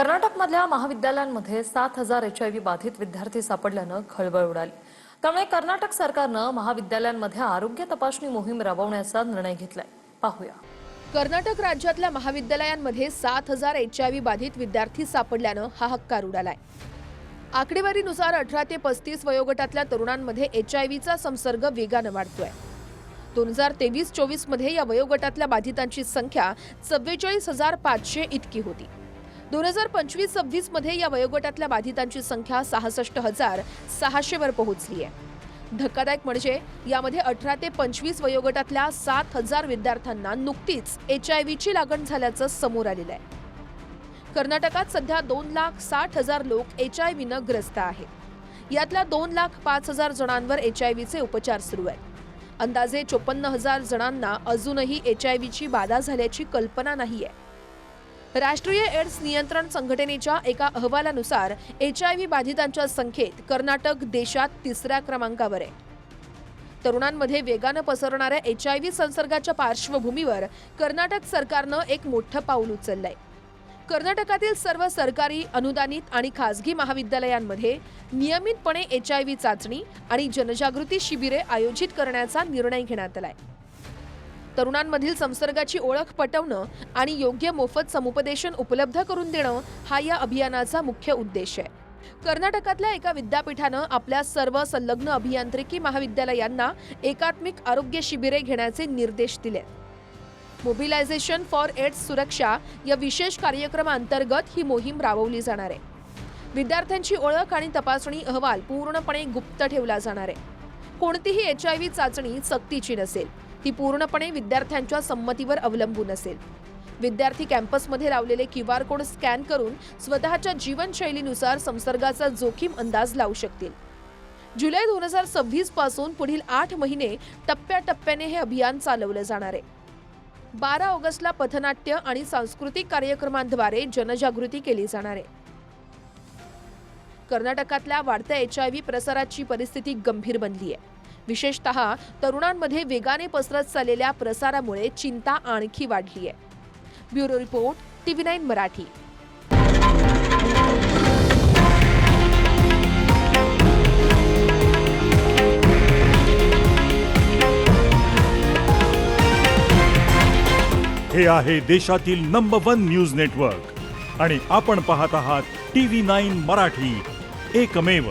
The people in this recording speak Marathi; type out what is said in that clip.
कर्नाटकमधल्या महाविद्यालयांमध्ये 7,000 HIV बाधित विद्यार्थी सापडल्यानं खळबळ उडाली। त्यामुळे कर्नाटक सरकारनं महाविद्यालयांमध्ये आरोग्य तपासणी मोहीम राबवण्याचा निर्णय घेतलाय। पाहूया। कर्नाटक राज्यातल्या महाविद्यालयांमध्ये 7,000 HIV बाधित विद्यार्थी सापडल्यानं हाहाकार उडालाय। आकडेवारीनुसार 18 ते 35 वयोगटातल्या तरुणांमध्ये HIVचा संसर्ग वेगानं वाढतोय। 2023-24 मध्ये या वयोगटातल्या बाधितांची संख्या 44,500 इतकी होती। 2025-26 मध्ये या वयोगटातल्या बाधितांची संख्या 66,600 वर पोहोचली आहे। धक्कादायक म्हणजे यामध्ये 18 ते 25 वयोगटातल्या 7,000 विद्यार्थ्यांना नुकतीच HIVची लागण झाल्याचं समोर आलेलं आहे। कर्नाटकात सध्या 2,60,000 लोक HIVनं ग्रस्त आहेत। यातल्या 2,05,000 जणांवर HIVचे उपचार सुरू आहेत। अंदाजे 54,000 जणांना अजूनही HIVची बाधा झाल्याची कल्पना नाहीये। राष्ट्रीय एड्स नियंत्रण संघटनेच्या एका अहवालानुसार HIV बाधितांच्या संख्येत कर्नाटक देशात 3ऱ्या क्रमांकावर आहे। तरुणांमध्ये वेगानं पसरणाऱ्या HIV संसर्गाच्या पार्श्वभूमीवर कर्नाटक सरकारनं एक मोठं पाऊल उचललंय। कर्नाटकातील सर्व सरकारी, अनुदानित आणि खासगी महाविद्यालयांमध्ये नियमितपणे HIV चाचणी आणि जनजागृती शिबिरे आयोजित करण्याचा निर्णय घेण्यात आलाय। तरुणांमधील संसर्गाची ओळख पटवणं आणि योग्य मोफत समुपदेशन उपलब्ध करून देणं हा या अभियानाचा मुख्य उद्देश आहे। कर्नाटकातल्या एका विद्यापीठानं आपल्या सर्व संलग्न अभियांत्रिकी महाविद्यालयांना एकात्मिक आरोग्य शिबिरे घेण्याचे निर्देश दिलेत। मोबिलायझेशन फॉर एड्स सुरक्षा या विशेष कार्यक्रमाअंतर्गत ही मोहीम राबवली जाणार आहे। विद्यार्थ्यांची ओळख आणि तपासणी अहवाल पूर्णपणे गुप्त ठेवला जाणार आहे। कोणतीही HIV चाचणी सक्तीची नसेल, ती पूर्णपणे विद्यार्थ्यांच्या संमतीवर अवलंबून असेल। विद्यार्थी कॅम्पसमध्ये लावलेले QR कोड स्कॅन करून स्वतःच्या जीवनशैलीनुसार संसर्गाचा जोखीम अंदाज लावू शकतील। जुलै 2026 पासून पुढील 8 महिने टप्प्याटप्प्याने हे अभियान चालवलं जाणार आहे। 12 ऑगस्टला पथनाट्य आणि सांस्कृतिक कार्यक्रमांद्वारे जनजागृती केली जाणार आहे। कर्नाटकातल्या वाढत्या HIV प्रसाराची परिस्थिती गंभीर बनली आहे। विशेषतः तरुणांमध्ये वेगाने पसरत चाललेल्या प्रसारामुळे चिंता आणखी वाढली आहे। Bureau report, TV9 Marathi. हे आहे देशातील नंबर 1 न्यूज नेटवर्क आणि आपण पाहत आहात TV9 मराठी, एकमेव।